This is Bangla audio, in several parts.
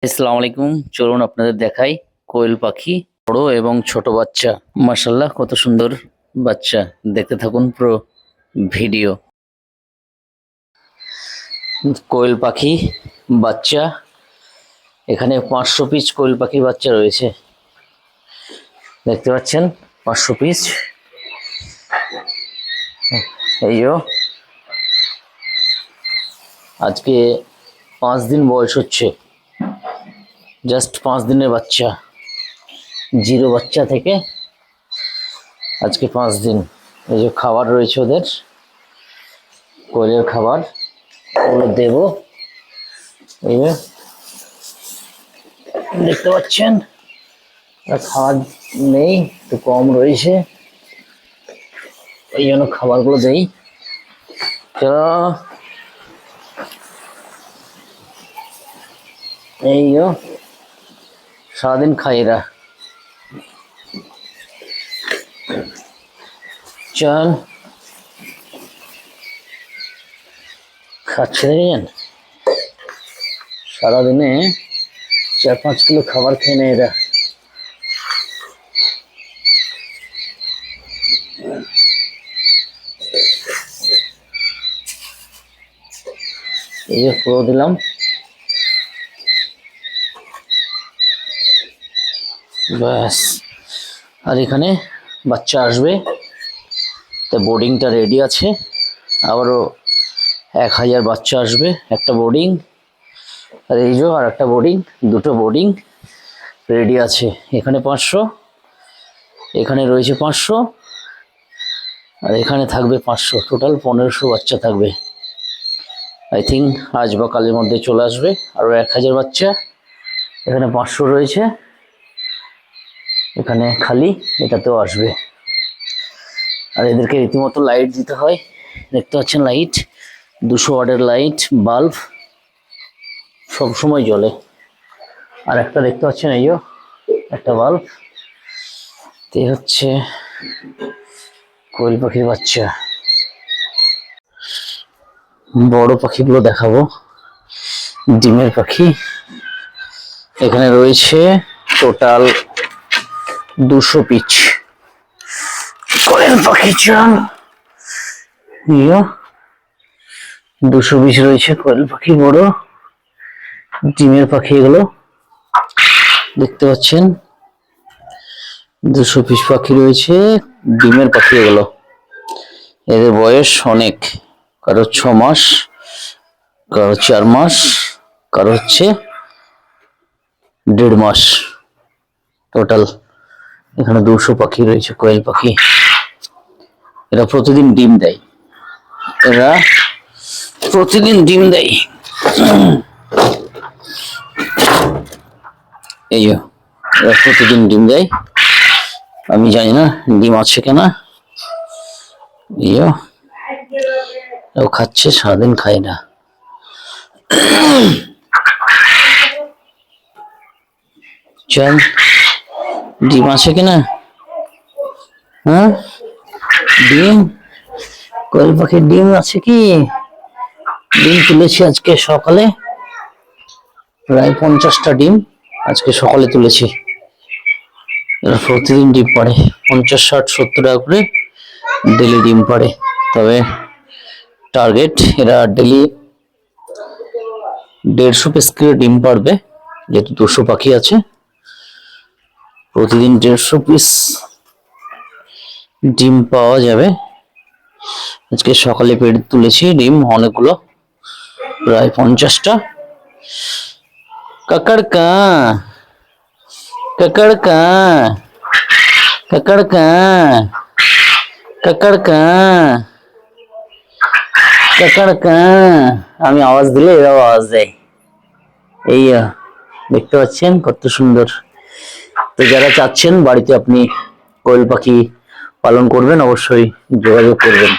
আসসালামু আলাইকুম। চলুন আপনাদের দেখাই কোয়েল পাখি, বড় এবং ছোট বাচ্চা। মাশাআল্লাহ, কত সুন্দর বাচ্চা। দেখতে থাকুন পুরো ভিডিও। কোয়েল পাখি বাচ্চা, এখানে 500 পিস কোয়েল পাখি বাচ্চা রয়েছে। দেখতে পাচ্ছেন 500 পিস। এই যে আজকে 5 দিন বয়স হচ্ছে, জাস্ট 5 দিনের বাচ্চা, জিরো বাচ্চা থেকে আজকে 5 দিন। এই যে খাবার রয়েছে ওদের, কোয়েলের খাবার, ওগুলো দেব। এই যে দেখতে পাচ্ছেন খাবার নেই, একটু কম রয়েছে, এই জন্য খাবারগুলো দেই। তো এই যে সারাদিন খাই এরা। চল খাচ্ছে, দেখেছেন সারাদিনে 4-5 কিলো খাবার খেয়ে নেয় এরা। এই যে পুরো দিলাম, ব্যাস। আর এখানে বাচ্চা আসবে, তা বোর্ডিংটা রেডি আছে। আবারও 1000 বাচ্চা আসবে, একটা বোর্ডিং। আর এই যে আর একটা বোর্ডিং, দুটো বোর্ডিং রেডি আছে। এখানে 500, এখানে রয়েছে 500, আর এখানে থাকবে 500, টোটাল 1500 বাচ্চা থাকবে। আই থিঙ্ক আজ বা কালের মধ্যে চলে আসবে আরও 1000 বাচ্চা। এখানে 500 রয়েছে, এখানে খালি, এটাতেও আসবে। আর এদেরকে রীতিমতো লাইট দিতে হয়, দেখতে পাচ্ছেন লাইট, 200 ওয়াটের লাইট, বাল্ব সবসময় জ্বলে। আর একটা দেখতে পাচ্ছেন, এই একটা বাল্ব। এই হচ্ছে কোয়েল পাখির বাচ্চা। বড় পাখিগুলো দেখাবো, ডিমের পাখি। এখানে রয়েছে টোটাল 200 পিস কোয়েল পাখি। চাল 200 পিস রয়েছে কোয়েল পাখি, বড় ডিমের পাখি। এগুলো দেখতে পাচ্ছেন 200 পিস পাখি রয়েছে, ডিমের পাখি এগুলো। এদের বয়স অনেক, কারো 6 মাস, কারো 4 মাস, কারো হচ্ছে 1.5 মাস। টোটাল এখানে 200 পাখি রয়েছে কোয়েল পাখি। এরা প্রতিদিন ডিম দেয়, এরা প্রতিদিন ডিম দেয়। এই এরা প্রতিদিন ডিম দেয়। আমি জানি না ডিম আছে কিনা। ও খাচ্ছে, সারাদিন খায় না। চল, ডিম আছে কিনা? হ্যাঁ, ডিম, কোয়েল পাখির ডিম আছে কি? ডিম তুলেছি আজকে সকালে, প্রায় 50টা ডিম আজকে সকালে তুলেছি। এরা প্রতিদিন ডিম পাড়ে, 50, 60, 70 টাকা করে ডেলি ডিম পাড়ে। তবে টার্গেট এরা ডেলি 150 পিস করে ডিম পাড়বে, যেহেতু 200 পাখি আছে। প্রতিদিন 150 পিস ডিম পাওয়া যাবে। আজকে সকালে পেড়ে তুলেছি ডিম অনেকগুলো, প্রায় 50টা। কাকাড়কা কাকাড়কা কাকাড়কা কাকাড়কা কাকাড়কা, আমি আওয়াজ দিলে এরাও আওয়াজ দেয়। এই দেখতে পাচ্ছেন কত সুন্দর। তো যারা চাচ্ছেন বাড়িতে আপনি কোয়েল পাখি পালন করবেন, অবশ্যই যোগাযোগ করবেন।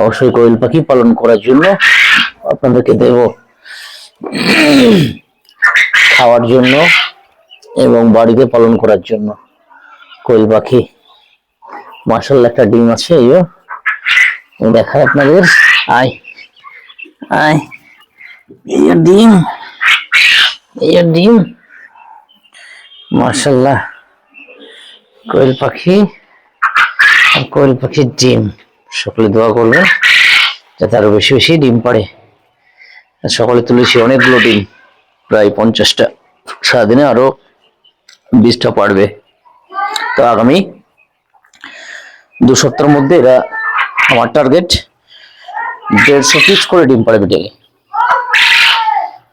অবশ্যই কোয়েল পাখি পালন করার জন্য আপনাদেরকে দেব খাওয়ার জন্য এবং বাড়িতে পালন করার জন্য কোয়েল পাখি। মাশাআল্লাহ, একটা ডিম আছে, এই দেখায় আপনাদের। আয় আয়, এই ডিম, এই আর ডিম, মাশাল্লাহ। কোয়েল পাখি আর কোয়েল পাখির ডিম। সকলে দোয়া করবে যাতে আরো বেশি বেশি ডিম পাড়ে। সকলে তুলেছি অনেকগুলো ডিম, প্রায় 50টা। সারাদিনে আরো 20টা পারবে। তো আগামী 2 সপ্তাহের মধ্যে এরা, আমার টার্গেট 150 পিস করে ডিম পাড়বে ডেলি।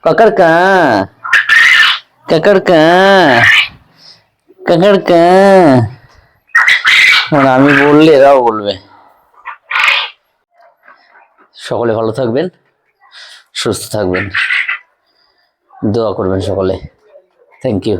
কাকার কা কাকার কা কাকার কা, মানে আমি বললে এরাও বলবে। সকলে ভালো থাকবেন, সুস্থ থাকবেন, দোয়া করবেন সকলে। Thank you.